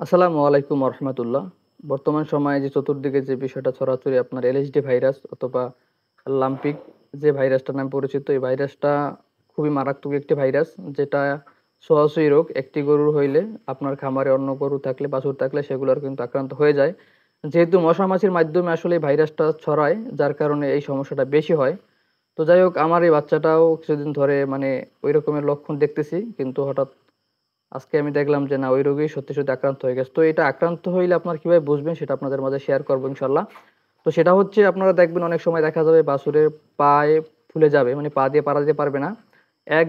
আসসালামু আলাইকুম রহমতুল্লাহ। বর্তমান সময়ে যে চতুর্দিকে যে বিষয়টা ছড়াছড়ি আপনার এলএইচডি ভাইরাস অথবা লাম্পিক যে ভাইরাসটার নামে পরিচিত, এই ভাইরাসটা খুবই মারাত্মক একটি ভাইরাস, যেটা ছোঁয়াছুঁয়ি রোগ। একটি গরুর হইলে আপনার খামারে অন্য গরু থাকলে বাছুর থাকলে সেগুলোর কিন্তু আক্রান্ত হয়ে যায়। যেহেতু মশা মাছির মাধ্যমে আসলে এই ভাইরাসটা ছড়ায়, যার কারণে এই সমস্যাটা বেশি হয়। তো যাই হোক, আমার এই বাচ্চাটাও কিছুদিন ধরে মানে ওই রকমের লক্ষণ দেখতেছি, কিন্তু হঠাৎ আজকে আমি দেখলাম যে না, ওই রোগেই সত্যি সত্যি আক্রান্ত হয়ে গেছে। তো এটা আক্রান্ত হইলে আপনার কিভাবে বুঝবেন সেটা আপনাদের মাঝে শেয়ার করবো ইনশাল্লাহ। তো সেটা হচ্ছে, আপনারা দেখবেন অনেক সময় দেখা যাবে বাছুরের পায়ে ফুলে যাবে, মানে পা দিয়ে পাড়া দিতে পারবে না।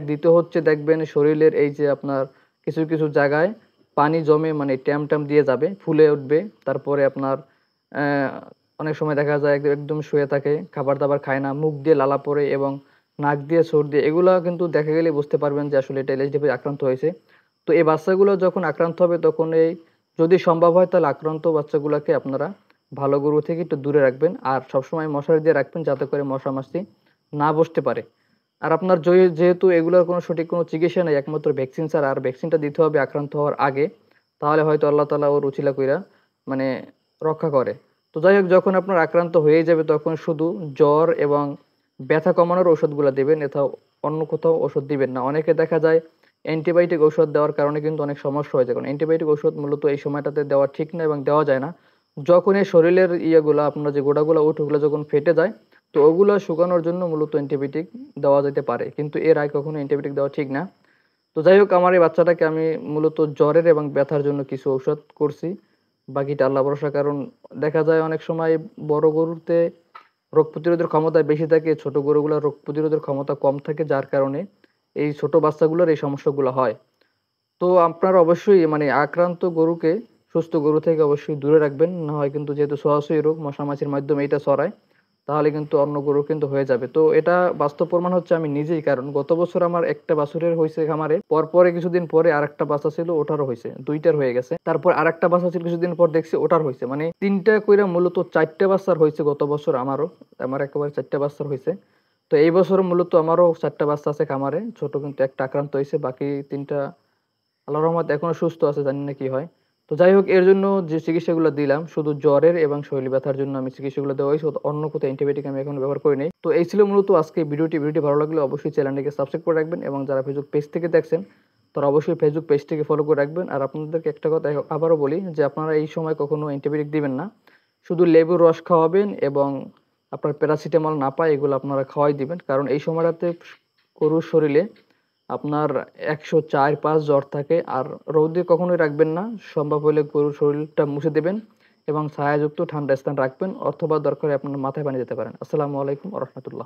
দ্বিতীয় হচ্ছে দেখবেন শরীরের এই যে আপনার কিছু কিছু জায়গায় পানি জমে, মানে ট্যাম ট্যাম দিয়ে যাবে, ফুলে উঠবে। তারপরে আপনার আহ, অনেক সময় দেখা যায় একদম একদম শুয়ে থাকে, খাবার দাবার খায় না, মুখ দিয়ে লালা পড়ে এবং নাক দিয়ে সর্দি, এগুলা কিন্তু দেখা গেলে বুঝতে পারবেন যে আসলে এটা এলএইচডি আক্রান্ত হয়েছে। তো এই বাচ্চাগুলো যখন আক্রান্ত হবে তখন এই, যদি সম্ভব হয় তাহলে আক্রান্ত বাচ্চাগুলোকে আপনারা ভালো গরু থেকে একটু দূরে রাখবেন, আর সবসময় মশারি দিয়ে রাখবেন যাতে করে মশা মাছি না বসতে পারে। আর আপনার যেহেতু এগুলোর কোনো সঠিক কোনো চিকিৎসা নেই, একমাত্র ভ্যাকসিন ছাড়া, আর ভ্যাকসিনটা দিতে হবে আক্রান্ত হওয়ার আগে, তাহলে হয়তো আল্লাহ তালা ওর উচিলা কইরা মানে রক্ষা করে। তো যাই হোক, যখন আপনার আক্রান্ত হয়ে যাবে তখন শুধু জ্বর এবং ব্যথা কমানোর ওষুধগুলো দেবেন, এছাড়াও অন্য কোথাও ওষুধ দিবেন না। অনেকে দেখা যায় অ্যান্টিবায়োটিক ঔষধ দেওয়ার কারণে কিন্তু অনেক সমস্যা হয়ে যায়, কারণ অ্যান্টিবায়োটিক ঔষধ মূলত এই সময়টাতে দেওয়া ঠিক না এবং দেওয়া যায় না। যখন এই শরীরের ইয়েগুলো আপনার যে গোড়াগুলো ওগুলো যখন ফেটে যায়, তো ওগুলো শুকানোর জন্য মূলত অ্যান্টিবায়োটিক দেওয়া যেতে পারে, কিন্তু এর আগে কখনো অ্যান্টিবায়োটিক দেওয়া ঠিক না। তো যাই হোক, আমার এই বাচ্চাটাকে আমি মূলত জ্বরের এবং ব্যথার জন্য কিছু ঔষধ করছি, বাকিটা আল্লাহ ভরসা। কারণ দেখা যায় অনেক সময় বড় গরুতে রোগ প্রতিরোধের ক্ষমতা বেশি থাকে, ছোট গরুগুলোর রোগ প্রতিরোধের ক্ষমতা কম থাকে, যার কারণে এই ছোট বাচ্চাগুলোর এই সমস্যাগুলো হয়। তো আপনারা অবশ্যই মানে আক্রান্ত গরুকে সুস্থ গরু থেকে অবশ্যই দূরে রাখবেন, না হয় কিন্তু যেহেতু ছোঁয়াছুঁয়ি রোগ মশা মাছির মাধ্যমে এটা ছড়ায়, তাহলে কিন্তু অন্য গরু কিন্তু হয়ে যাবে। তো এটা বাস্তব প্রমাণ হচ্ছে আমি নিজেই, কারণ গত বছর আমার একটা বাছুরের হয়েছে খামারে, পরে কিছুদিন পরে আরেকটা বাচ্চা ছিল, ওটারও হয়েছে, দুইটার হয়ে গেছে। তারপর আরেকটা বাচ্চা ছিল, কিছুদিন পর দেখছি ওটার হয়েছে, মানে তিনটা কইরা মূলত চারটা বাচ্চার হয়েছে গত বছর আমারও। আমার একেবারে চারটা বাচ্চার হয়েছে। তো এই বছর মূলত আমারও চারটা বাচ্চা আছে খামারে, ছোট কিন্তু একটা আক্রান্ত হয়েছে, বাকি তিনটা আল্লাহর রহমতে এখনো সুস্থ আছে, জানি না কি হয়। তো যাই হোক, এর জন্য যে চিকিৎসাগুলো দিলাম শুধু জ্বরের এবং শরীর ব্যথার জন্য আমি চিকিৎসাগুলো দেওয়া হয়েছে, অন্য কোথাও অ্যান্টিবায়োটিক আমি এখন ব্যবহার করি নাই। তো এই ছিল মূলত আজকে ভিডিওটি ভালো লাগলে অবশ্যই চ্যানেলটিকে সাবস্ক্রাইব করে রাখবেন, এবং যারা ফেসবুক পেজ থেকে দেখছেন তারা অবশ্যই ফেসবুক পেজটিকে ফলো করে রাখবেন। আর আপনাদেরকে একটা কথা আবারও বলি যে আপনারা এই সময় কখনো অ্যান্টিবায়োটিক দিবেন না, শুধু লেবুর রস খাওয়াবেন এবং আপনার প্যারাসিটামল না পায় এগুলো আপনারা খাওয়াই দিবেন, কারণ এই সময়টাতে গরুর শরীরে আপনার 104-5 জ্বর থাকে। আর রৌদ্রে কখনোই রাখবেন না, সম্ভব হলে গরুর শরীরটা মুছে দেবেন এবং ছায়াযুক্ত ঠান্ডা স্থান রাখবেন, অথবা দরকারে আপনার মাথায় পানি দিতে পারেন। আসসালামু আলাইকুম রহমতুল্লাহ।